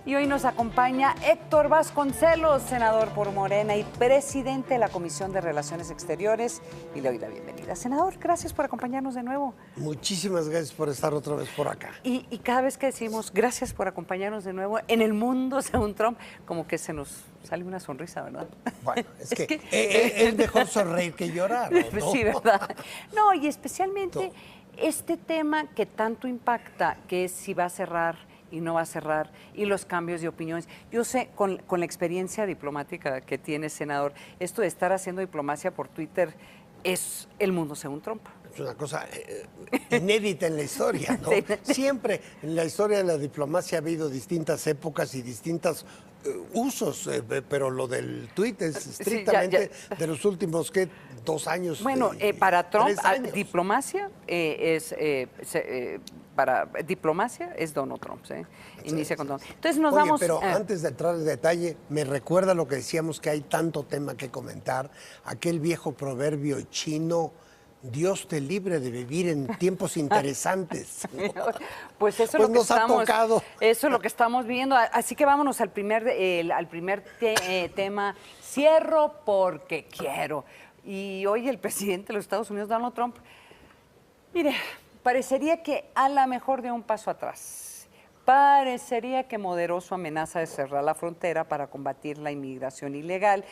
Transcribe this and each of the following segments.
Y hoy nos acompaña Héctor Vasconcelos, senador por Morena y presidente de la Comisión de Relaciones Exteriores. Y le doy la bienvenida. Senador, gracias por acompañarnos de nuevo. Muchísimas gracias por estar otra vez por acá. Y cada vez que decimos gracias por acompañarnos de nuevo, en el mundo, según Trump, como que se nos sale una sonrisa, ¿verdad? Bueno, es que es mejor sonreír que llorar, ¿no? Sí, ¿verdad? No, y especialmente este tema que tanto impacta, que es si va a cerrar y no va a cerrar, y los cambios de opiniones. Yo sé, con la experiencia diplomática que tiene, senador, esto de estar haciendo diplomacia por Twitter es el mundo según Trump. Es una cosa inédita en la historia, ¿no? Siempre en la historia de la diplomacia ha habido distintas épocas y distintos usos, pero lo del tuit es estrictamente de los últimos, ¿qué? 2 años. Bueno, para Trump, diplomacia para diplomacia es Donald Trump, ¿sí? Inicia con Donald. Entonces nos vamos. Pero antes de entrar en detalle, me recuerda lo que decíamos, que hay tanto tema que comentar. Aquel viejo proverbio chino: Dios te libre de vivir en tiempos interesantes. Pues eso pues nos ha tocado. Eso es lo que estamos viendo. Así que vámonos al primer tema. Cierro porque quiero. Y hoy el presidente de los Estados Unidos, Donald Trump, mire, parecería que a lo mejor dio un paso atrás. Parecería que moderó su amenaza de cerrar la frontera para combatir la inmigración ilegal,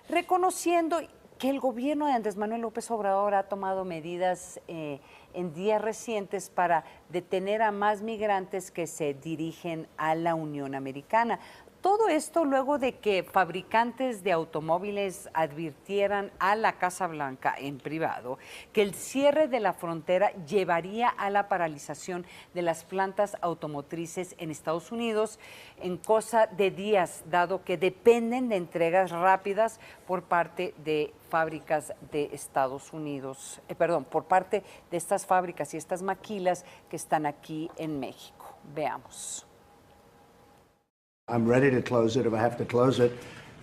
reconociendo que el gobierno de Andrés Manuel López Obrador ha tomado medidas en días recientes para detener a más migrantes que se dirigen a la Unión Americana. Todo esto luego de que fabricantes de automóviles advirtieran a la Casa Blanca en privado que el cierre de la frontera llevaría a la paralización de las plantas automotrices en Estados Unidos en cosa de días, dado que dependen de entregas rápidas por parte de fábricas de Estados Unidos, por parte de estas fábricas y estas maquilas que están aquí en México. Veamos. I'm ready to close it if I have to close it.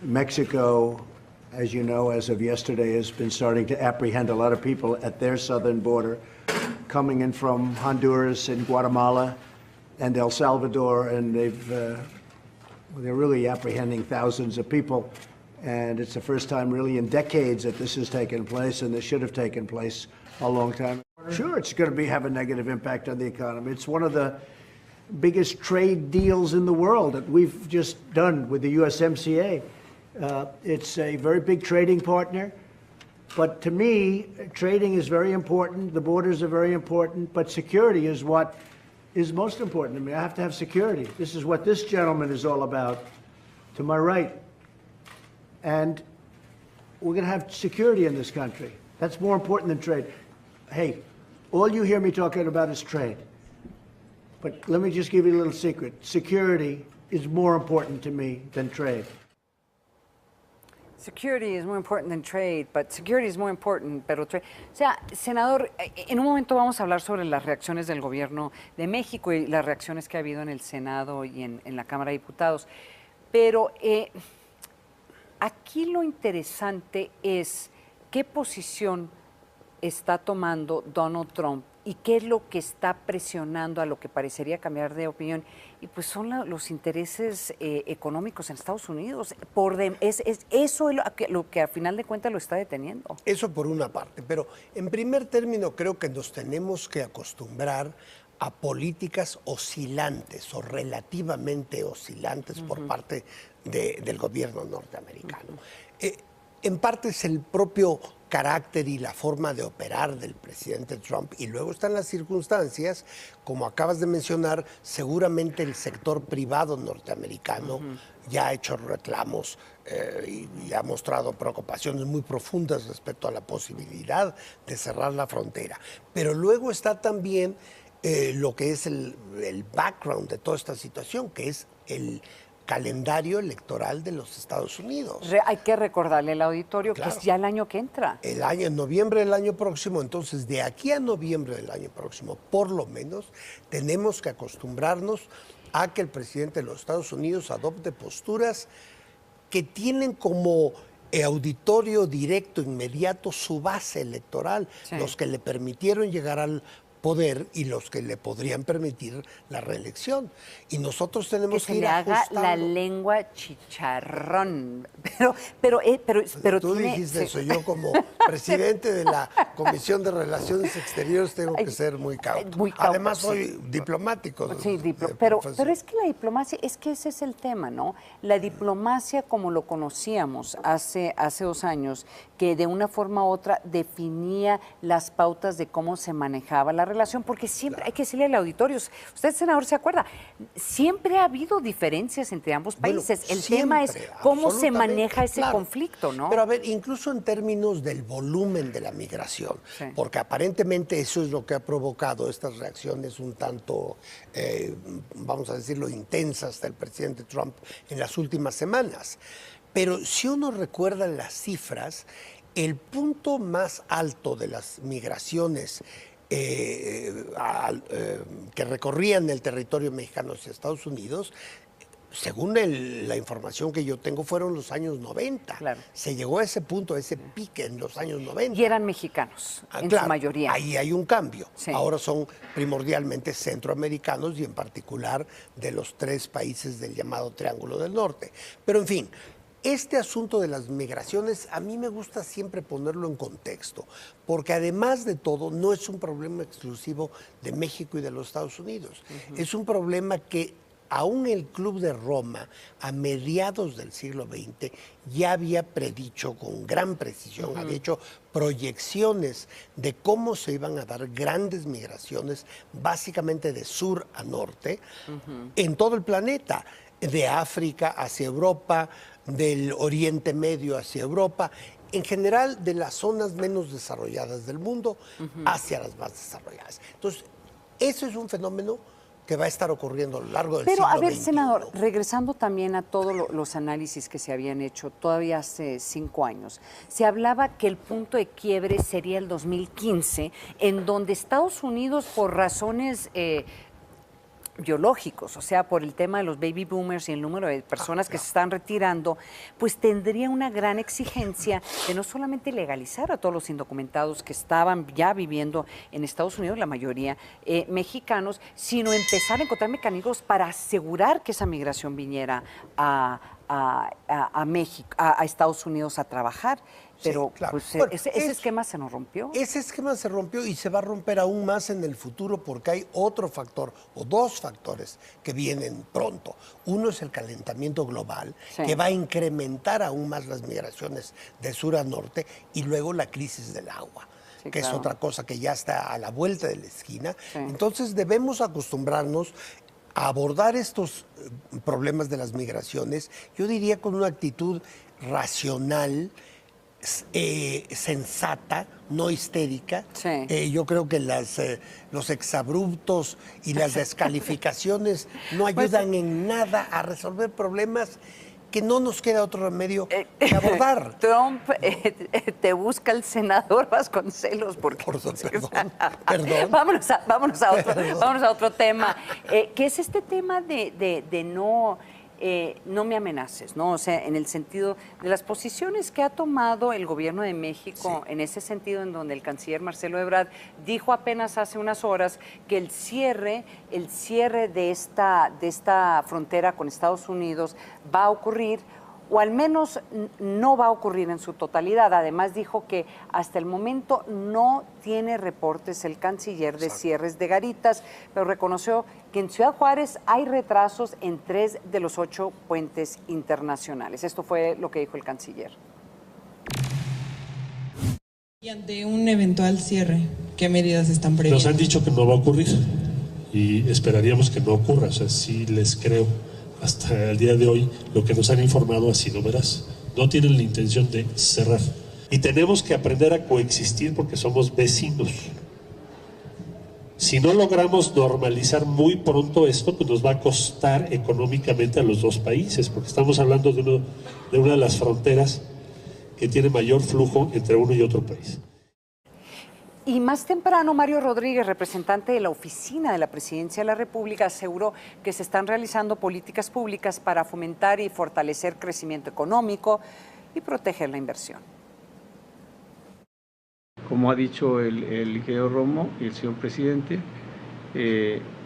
Mexico, as you know, as of yesterday, has been starting to apprehend a lot of people at their southern border coming in from Honduras and Guatemala and El Salvador, and they're really apprehending thousands of people. And it's the first time really in decades that this has taken place, and this should have taken place a long time. Sure, it's going to have a negative impact on the economy. It's one of the biggest trade deals in the world that we've just done with the USMCA. It's a very big trading partner, but to me, trading is very important, the borders are very important, but security is what is most important to me. I have to have security. This is what this gentleman is all about, to my right. And we're going to have security in this country. That's more important than trade. Hey, all you hear me talking about is trade. But let me just give you a little secret. Security is more important to me than trade. Security is more important than trade, but security is more important, pero trade. O sea, senador, en un momento vamos a hablar sobre las reacciones del gobierno de México y las reacciones que ha habido en el Senado y en la Cámara de Diputados. Pero aquí lo interesante es qué posición está tomando Donald Trump y qué es lo que está presionando a lo que parecería cambiar de opinión. Y pues son los intereses económicos en Estados Unidos. Eso es lo que a final de cuentas lo está deteniendo. Eso por una parte, pero en primer término creo que nos tenemos que acostumbrar a políticas oscilantes o relativamente oscilantes por parte del gobierno norteamericano. En parte es el propio carácter y la forma de operar del presidente Trump, y luego están las circunstancias, como acabas de mencionar. Seguramente el sector privado norteamericano ya ha hecho reclamos y ha mostrado preocupaciones muy profundas respecto a la posibilidad de cerrar la frontera. Pero luego está también lo que es el background de toda esta situación, que es el calendario electoral de los Estados Unidos. Hay que recordarle al auditorio que es ya el año que entra. En noviembre del año próximo. Entonces, de aquí a noviembre del año próximo, por lo menos, tenemos que acostumbrarnos a que el presidente de los Estados Unidos adopte posturas que tienen como auditorio directo, inmediato, su base electoral, los que le permitieron llegar al poder y los que le podrían permitir la reelección. Y nosotros tenemos que que se ir le haga ajustando. la lengua chicharrón. Pero Tú tiene, dijiste eso, yo como presidente de la Comisión de Relaciones Exteriores tengo que ser muy cauto. Muy cauto, Además sí. soy diplomático. Sí, pero es que la diplomacia, es que ese es el tema, ¿no? La diplomacia como lo conocíamos hace 2 años, que de una forma u otra definía las pautas de cómo se manejaba la relación, porque siempre hay que decirle al auditorio, usted, senador, se acuerda, siempre ha habido diferencias entre ambos países. Bueno, el tema es siempre, cómo se absolutamente, maneja ese claro. conflicto, ¿no? Pero a ver, incluso en términos del volumen de la migración, Sí. porque aparentemente eso es lo que ha provocado estas reacciones un tanto, vamos a decirlo, intensas del presidente Trump en las últimas semanas. Pero si uno recuerda las cifras, el punto más alto de las migraciones que recorrían el territorio mexicano hacia Estados Unidos, según la información que yo tengo, fueron los años 90. Claro. Se llegó a ese punto, a ese pique en los años 90. Y eran mexicanos, en Claro, su mayoría. ahí hay un cambio. Sí. Ahora son primordialmente centroamericanos y en particular de los 3 países del llamado Triángulo del Norte. Pero en fin, este asunto de las migraciones a mí me gusta siempre ponerlo en contexto, porque además de todo no es un problema exclusivo de México y de los Estados Unidos. Es un problema que aún el Club de Roma, a mediados del siglo XX, ya había predicho con gran precisión, había hecho proyecciones de cómo se iban a dar grandes migraciones, básicamente de sur a norte, en todo el planeta, de África hacia Europa, del Oriente Medio hacia Europa, en general de las zonas menos desarrolladas del mundo hacia las más desarrolladas. Entonces, eso es un fenómeno que va a estar ocurriendo a lo largo del Pero siglo a ver, XXI. senador, regresando también a todos los análisis que se habían hecho todavía hace 5 años, se hablaba que el punto de quiebre sería el 2015, en donde Estados Unidos, por razones biológicos, o sea, por el tema de los baby boomers y el número de personas que se están retirando, pues tendría una gran exigencia de no solamente legalizar a todos los indocumentados que estaban ya viviendo en Estados Unidos, la mayoría mexicanos, sino empezar a encontrar mecanismos para asegurar que esa migración viniera a México, a Estados Unidos a trabajar. Pero Sí, claro. pues, Bueno, ese esquema se nos rompió. Ese esquema se rompió y se va a romper aún más en el futuro porque hay otro factor o 2 factores que vienen pronto. Uno es el calentamiento global, Sí. que va a incrementar aún más las migraciones de sur a norte, y luego la crisis del agua. Sí, que claro. es otra cosa que ya está a la vuelta de la esquina. Sí. Entonces debemos acostumbrarnos a abordar estos problemas de las migraciones, yo diría con una actitud racional, sensata, no histérica. Sí. Yo creo que los exabruptos y las descalificaciones no ayudan en nada a resolver problemas que no nos queda otro remedio que abordar. Trump te busca el senador Vasconcelos porque Perdón. Vámonos a otro tema, que es este tema de no me amenaces, ¿no? O sea, en el sentido de las posiciones que ha tomado el gobierno de México, en ese sentido, en donde el canciller Marcelo Ebrard dijo apenas hace unas horas que el cierre de esta frontera con Estados Unidos va a ocurrir, o al menos no va a ocurrir en su totalidad. Además dijo que hasta el momento no tiene reportes el canciller de cierres de garitas, pero reconoció que en Ciudad Juárez hay retrasos en 3 de los 8 puentes internacionales. Esto fue lo que dijo el canciller. Y ante un eventual cierre, ¿qué medidas están previendo? Nos han dicho que no va a ocurrir y esperaríamos que no ocurra, o sea, sí les creo. Hasta el día de hoy, lo que nos han informado ha sido veraz. No tienen la intención de cerrar. Y tenemos que aprender a coexistir porque somos vecinos. Si no logramos normalizar muy pronto esto, pues nos va a costar económicamente a los 2 países, porque estamos hablando de una de las fronteras que tiene mayor flujo entre uno y otro país. Y más temprano, Mario Rodríguez, representante de la Oficina de la Presidencia de la República, aseguró que se están realizando políticas públicas para fomentar y fortalecer crecimiento económico y proteger la inversión. como ha dicho el ingeniero Romo y el señor presidente,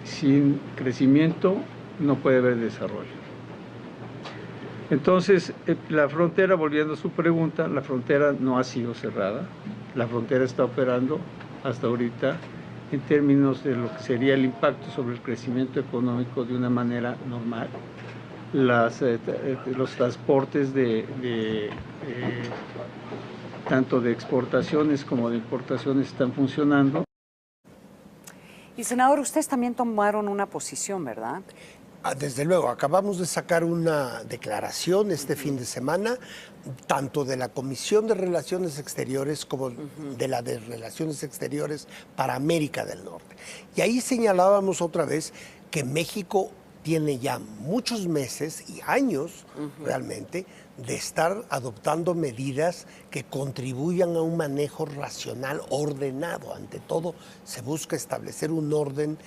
sin crecimiento no puede haber desarrollo. Entonces, la frontera, volviendo a su pregunta, la frontera no ha sido cerrada, la frontera está operando hasta ahorita en términos de lo que sería el impacto sobre el crecimiento económico de una manera normal. Los transportes tanto de exportaciones como de importaciones están funcionando. Y senador, ustedes también tomaron una posición, ¿verdad? Desde luego, acabamos de sacar una declaración este fin de semana, tanto de la Comisión de Relaciones Exteriores como de la de Relaciones Exteriores para América del Norte. Y ahí señalábamos otra vez que México tiene ya muchos meses y años realmente de estar adoptando medidas que contribuyan a un manejo racional, ordenado. Ante todo, se busca establecer un orden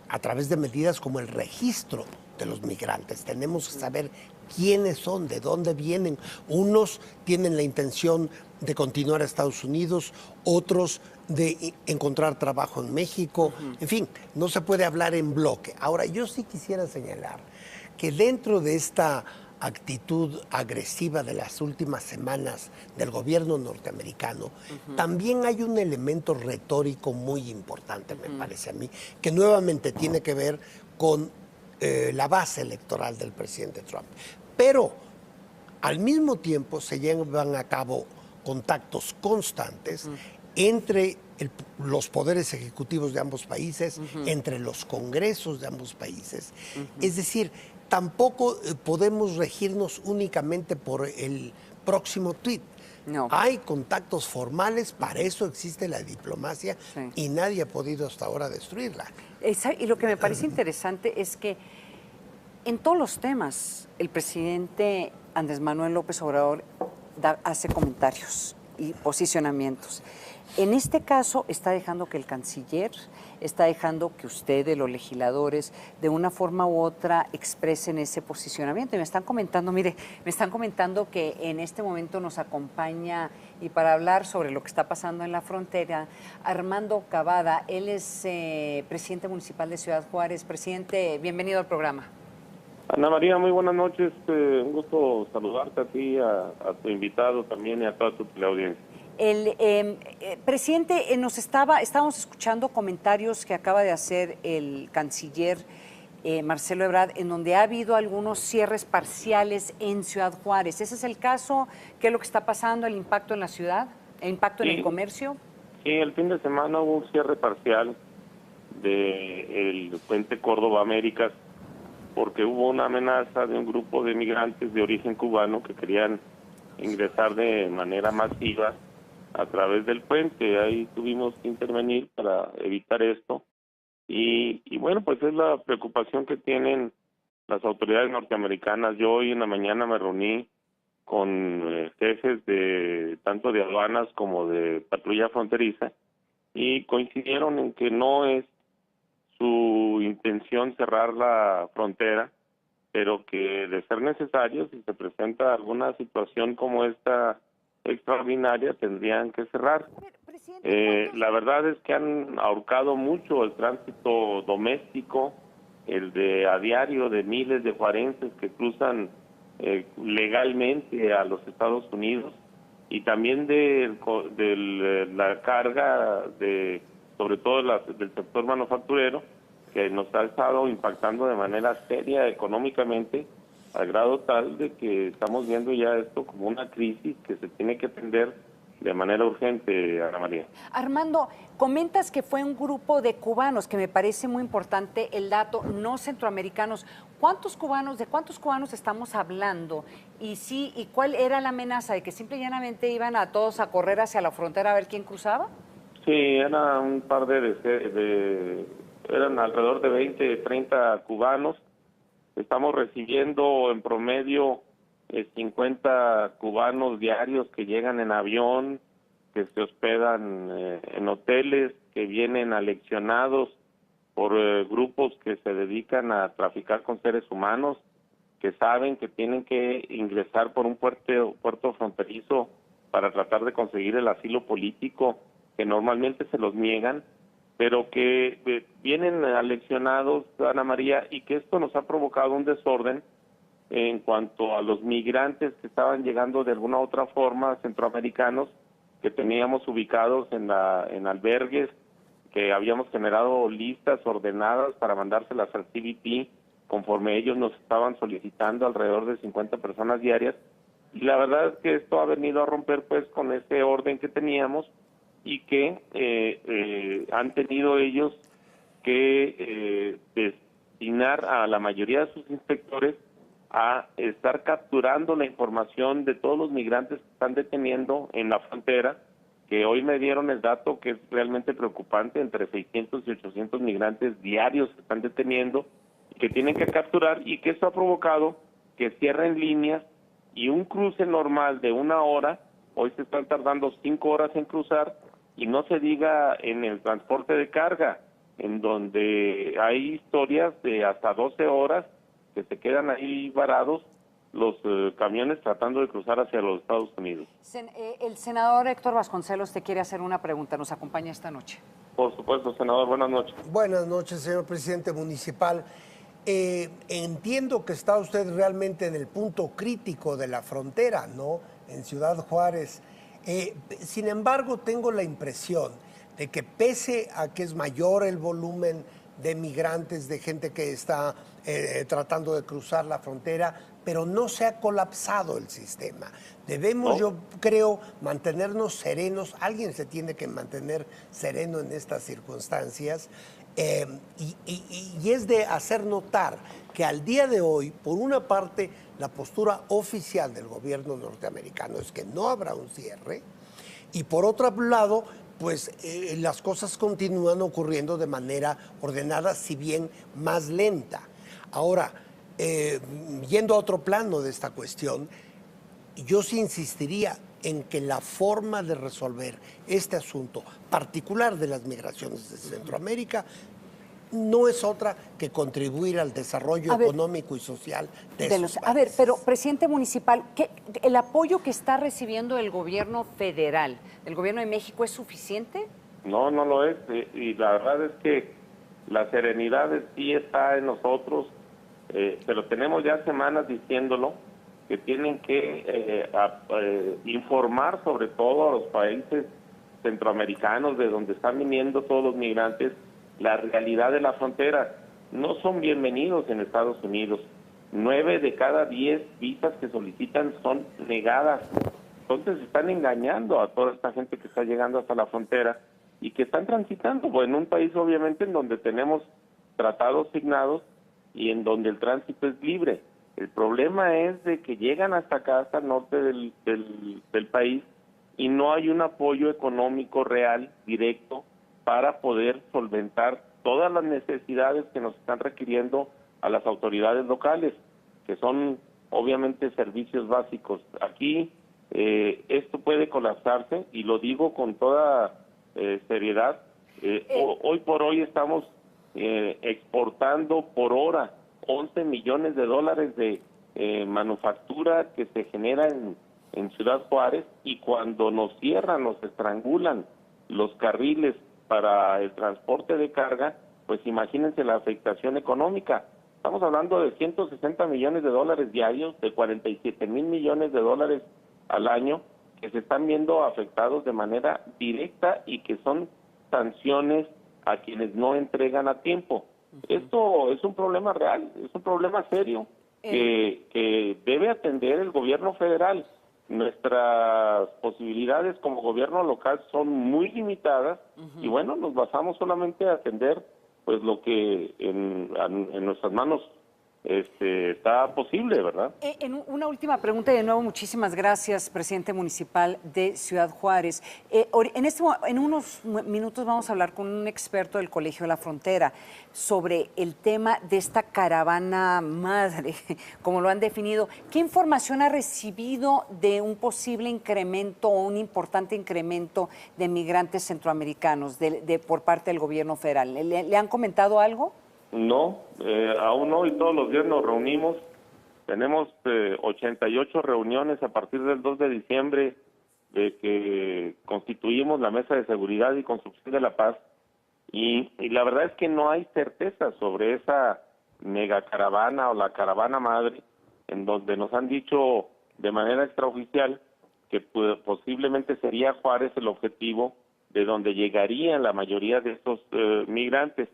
a través de medidas como el registro de los migrantes. Tenemos que saber quiénes son, de dónde vienen. Unos tienen la intención de continuar a Estados Unidos, otros de encontrar trabajo en México. En fin, no se puede hablar en bloque. Ahora, yo sí quisiera señalar que dentro de esta actitud agresiva de las últimas semanas del gobierno norteamericano, también hay un elemento retórico muy importante, me parece a mí, que nuevamente tiene que ver con la base electoral del presidente Trump. Pero al mismo tiempo se llevan a cabo contactos constantes entre los poderes ejecutivos de ambos países, entre los congresos de ambos países. Es decir, tampoco podemos regirnos únicamente por el próximo tuit. No. Hay contactos formales, para eso existe la diplomacia y nadie ha podido hasta ahora destruirla. Y lo que me parece interesante es que en todos los temas el presidente Andrés Manuel López Obrador hace comentarios y posicionamientos. En este caso está dejando que el canciller, está dejando que ustedes, los legisladores, de una forma u otra expresen ese posicionamiento. Y me están comentando, mire, me están comentando que en este momento nos acompaña, y para hablar sobre lo que está pasando en la frontera, Armando Cavada. Él es presidente municipal de Ciudad Juárez. Presidente, bienvenido al programa. Ana María, muy buenas noches. Un gusto saludarte a ti, a tu invitado también y a toda tu teleaudiencia. El presidente, estábamos escuchando comentarios que acaba de hacer el canciller Marcelo Ebrard, en donde ha habido algunos cierres parciales en Ciudad Juárez. ¿Ese es el caso? ¿Qué es lo que está pasando? ¿El impacto en la ciudad? ¿El impacto en el comercio? Sí, el fin de semana hubo un cierre parcial del puente Córdoba Américas, porque hubo una amenaza de un grupo de migrantes de origen cubano que querían ingresar de manera masiva a través del puente. Ahí tuvimos que intervenir para evitar esto. Y bueno, pues es la preocupación que tienen las autoridades norteamericanas. Yo hoy en la mañana me reuní con jefes de tanto de aduanas como de patrulla fronteriza y coincidieron en que no es su intención cerrar la frontera, pero que de ser necesario, si se presenta alguna situación como esta extraordinaria, tendrían que cerrar. La verdad es que han ahorcado mucho el tránsito doméstico, el de a diario de miles de juarenses que cruzan legalmente a los Estados Unidos, y también de la carga sobre todo del sector manufacturero, que nos ha estado impactando de manera seria económicamente, al grado tal de que estamos viendo ya esto como una crisis que se tiene que atender de manera urgente, Ana María. Armando, comentas que fue un grupo de cubanos, que me parece muy importante el dato, no centroamericanos. ¿De cuántos cubanos estamos hablando? ¿Y cuál era la amenaza? ¿De que simple y llanamente iban a todos a correr hacia la frontera a ver quién cruzaba? Sí, era un par eran alrededor de 20, 30 cubanos. Estamos recibiendo en promedio 50 cubanos diarios que llegan en avión, que se hospedan en hoteles, que vienen aleccionados por grupos que se dedican a traficar con seres humanos, que saben que tienen que ingresar por un puerto fronterizo para tratar de conseguir el asilo político, que normalmente se los niegan, pero que vienen aleccionados, Ana María, y que esto nos ha provocado un desorden en cuanto a los migrantes que estaban llegando de alguna u otra forma, centroamericanos, que teníamos ubicados en albergues, que habíamos generado listas ordenadas para mandárselas al CBP, conforme ellos nos estaban solicitando alrededor de 50 personas diarias. Y la verdad es que esto ha venido a romper pues con ese orden que teníamos y que han tenido ellos que destinar a la mayoría de sus inspectores a estar capturando la información de todos los migrantes que están deteniendo en la frontera, que hoy me dieron el dato que es realmente preocupante, entre 600 y 800 migrantes diarios que están deteniendo, que tienen que capturar, y que esto ha provocado que cierren líneas y un cruce normal de 1 hora, hoy se están tardando 5 horas en cruzar, y no se diga en el transporte de carga, en donde hay historias de hasta 12 horas que se quedan ahí varados los camiones tratando de cruzar hacia los Estados Unidos. El senador Héctor Vasconcelos te quiere hacer una pregunta, nos acompaña esta noche. Por supuesto, senador, buenas noches. Buenas noches, señor presidente municipal. Entiendo que está usted realmente en el punto crítico de la frontera, ¿no? En Ciudad Juárez. Sin embargo, tengo la impresión de que pese a que es mayor el volumen de migrantes, de gente que está tratando de cruzar la frontera, pero no se ha colapsado el sistema. Debemos, yo creo, mantenernos serenos. Alguien se tiene que mantener sereno en estas circunstancias. Y es de hacer notar que al día de hoy, por una parte, la postura oficial del gobierno norteamericano es que no habrá un cierre, y por otro lado, pues las cosas continúan ocurriendo de manera ordenada, si bien más lenta. Ahora, yendo a otro plano de esta cuestión, yo sí insistiría en que la forma de resolver este asunto particular de las migraciones de Centroamérica no es otra que contribuir al desarrollo económico y social de esos países. A ver, pero, presidente municipal, ¿el apoyo que está recibiendo el gobierno federal, el gobierno de México, es suficiente? No, no lo es. Y la verdad es que la serenidad sí está en nosotros, pero tenemos ya semanas diciéndolo, que tienen que informar sobre todo a los países centroamericanos de donde están viniendo todos los migrantes, la realidad de la frontera. No son bienvenidos en Estados Unidos. 9 de cada 10 visas que solicitan son negadas. Entonces están engañando a toda esta gente que está llegando hasta la frontera y que están transitando en un país obviamente en donde tenemos tratados signados y en donde el tránsito es libre. El problema es de que llegan hasta acá, hasta el norte del país, y no hay un apoyo económico real, directo, para poder solventar todas las necesidades que nos están requiriendo a las autoridades locales, que son obviamente servicios básicos. Aquí esto puede colapsarse, y lo digo con toda seriedad. Hoy por hoy estamos exportando por hora 11 millones de dólares de manufactura que se genera en Ciudad Juárez, y cuando nos cierran, nos estrangulan los carriles para el transporte de carga, pues imagínense la afectación económica. Estamos hablando de 160 millones de dólares diarios, de 47 mil millones de dólares al año, que se están viendo afectados de manera directa y que son sanciones a quienes no entregan a tiempo. Esto es un problema real, es un problema serio que debe atender el gobierno federal. Nuestras posibilidades como gobierno local son muy limitadas y bueno, nos basamos solamente a atender pues lo que en nuestras manos está posible, ¿verdad? En una última pregunta, y de nuevo muchísimas gracias, presidente municipal de Ciudad Juárez. En unos minutos vamos a hablar con un experto del Colegio de la Frontera sobre el tema de esta caravana madre, como lo han definido. ¿Qué información ha recibido de un posible incremento o un importante incremento de migrantes centroamericanos por parte del gobierno federal? ¿Le han comentado algo? No, aún no, y todos los días nos reunimos. Tenemos 88 reuniones a partir del 2 de diciembre de que constituimos la Mesa de Seguridad y Construcción de la Paz, y la verdad es que no hay certeza sobre esa megacaravana o la caravana madre, en donde nos han dicho de manera extraoficial que posiblemente sería Juárez el objetivo de donde llegarían la mayoría de estos migrantes.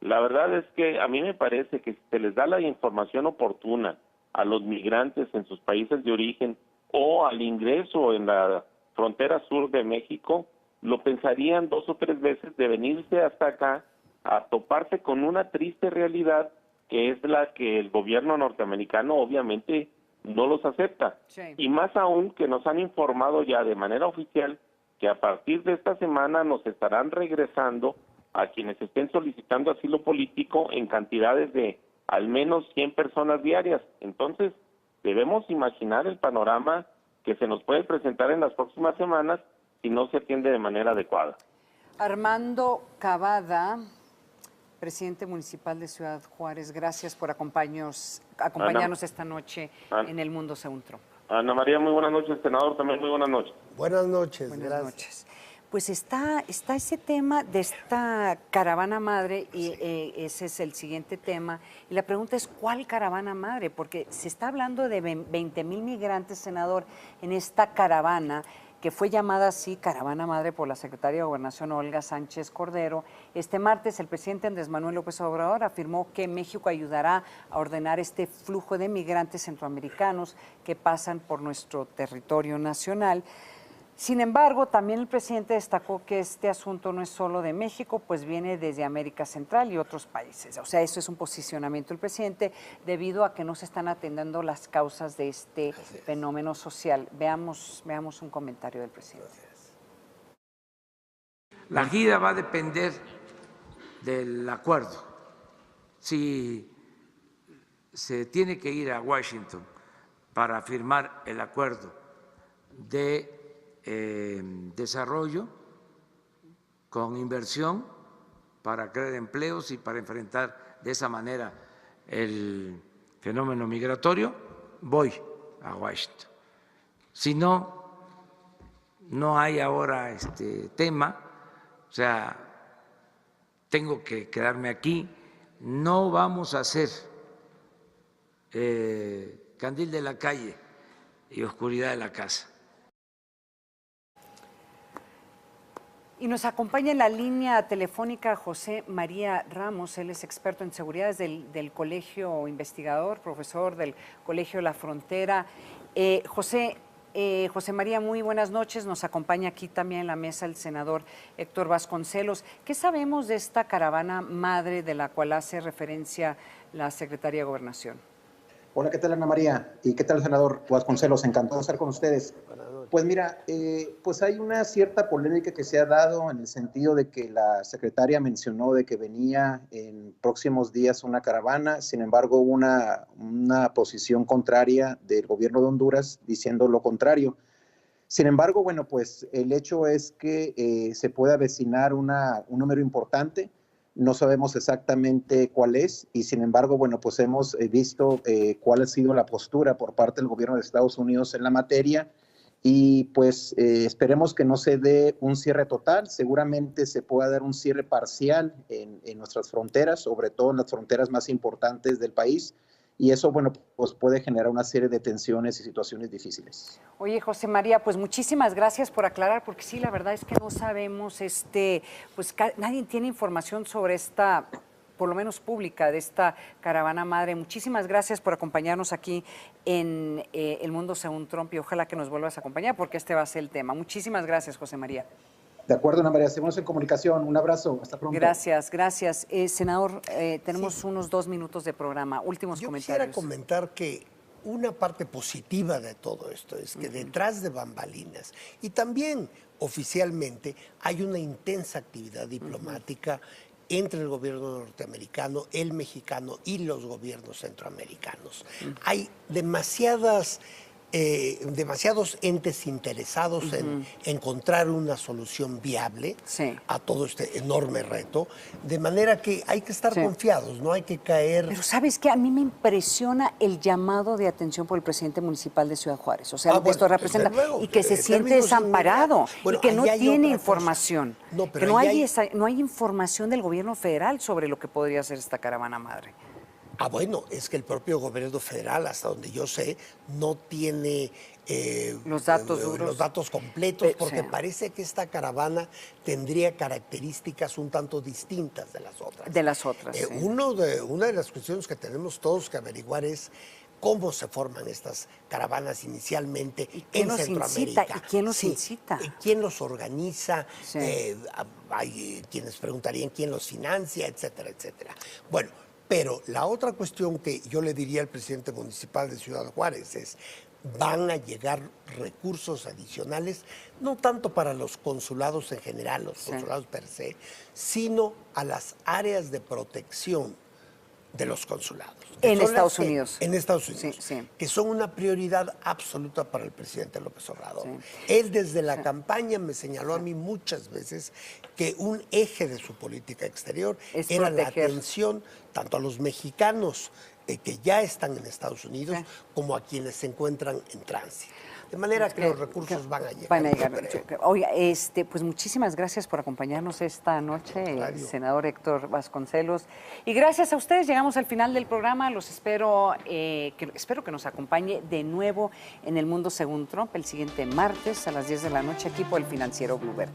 La verdad es que a mí me parece que si se les da la información oportuna a los migrantes en sus países de origen o al ingreso en la frontera sur de México, lo pensarían 2 o 3 veces de venirse hasta acá a toparse con una triste realidad, que es la que el gobierno norteamericano obviamente no los acepta. Sí. Y más aún que nos han informado ya de manera oficial que a partir de esta semana nos estarán regresando a quienes estén solicitando asilo político en cantidades de al menos 100 personas diarias. Entonces, debemos imaginar el panorama que se nos puede presentar en las próximas semanas si no se atiende de manera adecuada. Armando Cavada, presidente municipal de Ciudad Juárez, gracias por acompañarnos esta noche en El Mundo Según Trump. Ana María, muy buenas noches. Senador, también muy buenas noches. Buenas noches, Buenas gracias. noches. Pues está ese tema de esta caravana madre y ese es el siguiente tema. Y la pregunta es, ¿cuál caravana madre? Porque se está hablando de 20,000 migrantes, senador, en esta caravana, que fue llamada así Caravana Madre por la secretaria de Gobernación Olga Sánchez Cordero. Este martes el presidente Andrés Manuel López Obrador afirmó que México ayudará a ordenar este flujo de migrantes centroamericanos que pasan por nuestro territorio nacional. Sin embargo, también el presidente destacó que este asunto no es solo de México, pues viene desde América Central y otros países. O sea, eso es un posicionamiento del presidente debido a que no se están atendiendo las causas de este fenómeno social. Veamos un comentario del presidente. La gira va a depender del acuerdo. Si se tiene que ir a Washington para firmar el acuerdo de desarrollo con inversión para crear empleos y para enfrentar de esa manera el fenómeno migratorio, voy a Washington. Si no, no hay ahora tema, o sea, tengo que quedarme aquí, no vamos a hacer candil de la calle y oscuridad de la casa. Y nos acompaña en la línea telefónica José María Ramos, él es experto en seguridad del Colegio Investigador, profesor del Colegio La Frontera. José María, muy buenas noches, nos acompaña aquí también en la mesa el senador Héctor Vasconcelos. ¿Qué sabemos de esta caravana madre de la cual hace referencia la Secretaría de Gobernación? Hola, ¿qué tal, Ana María? ¿Y qué tal, senador Vasconcelos? Encantado de estar con ustedes. Pues mira, pues hay una cierta polémica que se ha dado en el sentido de que la secretaria mencionó de que venía en próximos días una caravana, sin embargo una posición contraria del gobierno de Honduras diciendo lo contrario. Sin embargo, bueno, pues el hecho es que se puede avecinar un número importante. No sabemos exactamente cuál es y sin embargo, bueno, pues hemos visto cuál ha sido la postura por parte del gobierno de Estados Unidos en la materia y pues esperemos que no se dé un cierre total, seguramente se pueda dar un cierre parcial en nuestras fronteras, sobre todo en las fronteras más importantes del país y eso, bueno, pues puede generar una serie de tensiones y situaciones difíciles. Oye, José María, pues muchísimas gracias por aclarar, porque sí, la verdad es que no sabemos, pues nadie tiene información sobre esta, por lo menos pública, de esta caravana madre. Muchísimas gracias por acompañarnos aquí en El Mundo Según Trump y ojalá que nos vuelvas a acompañar, porque este va a ser el tema. Muchísimas gracias, José María. De acuerdo, Ana María, seguimos en comunicación. Un abrazo, hasta pronto. Gracias. Senador, tenemos unos 2 minutos de programa. Últimos comentarios. Yo quisiera comentar que una parte positiva de todo esto es que detrás de bambalinas y también oficialmente hay una intensa actividad diplomática entre el gobierno norteamericano, el mexicano y los gobiernos centroamericanos. Hay demasiadas demasiados entes interesados en encontrar una solución viable a todo este enorme reto, de manera que hay que estar confiados, no hay que caer... Pero ¿sabes qué? A mí me impresiona el llamado de atención por el presidente municipal de Ciudad Juárez, o sea, lo que esto representa, luego, y que se siente desamparado, bueno, y que no tiene otra información, no, pero que no hay información del gobierno federal sobre lo que podría hacer esta caravana madre. Bueno, es que el propio gobierno federal, hasta donde yo sé, no tiene los datos duros, los datos completos, porque parece que esta caravana tendría características un tanto distintas de las otras. Una de las cuestiones que tenemos todos que averiguar es cómo se forman estas caravanas inicialmente en Centroamérica. ¿Y quién los incita? ¿Quién los organiza? Hay quienes preguntarían quién los financia, etcétera, etcétera. Bueno, pero la otra cuestión que yo le diría al presidente municipal de Ciudad Juárez es: van a llegar recursos adicionales, no tanto para los consulados en general, los consulados per se, sino a las áreas de protección de los consulados. En Estados Unidos. En Estados Unidos, que son una prioridad absoluta para el presidente López Obrador. Él desde la campaña me señaló a mí muchas veces que un eje de su política exterior era la atención tanto a los mexicanos que ya están en Estados Unidos como a quienes se encuentran en tránsito. De manera que los recursos van a llegar. Oiga, pues muchísimas gracias por acompañarnos esta noche, senador Héctor Vasconcelos. Y gracias a ustedes, llegamos al final del programa. Los espero que nos acompañe de nuevo en El Mundo Según Trump el siguiente martes a las 10 de la noche aquí por El Financiero Bloomberg.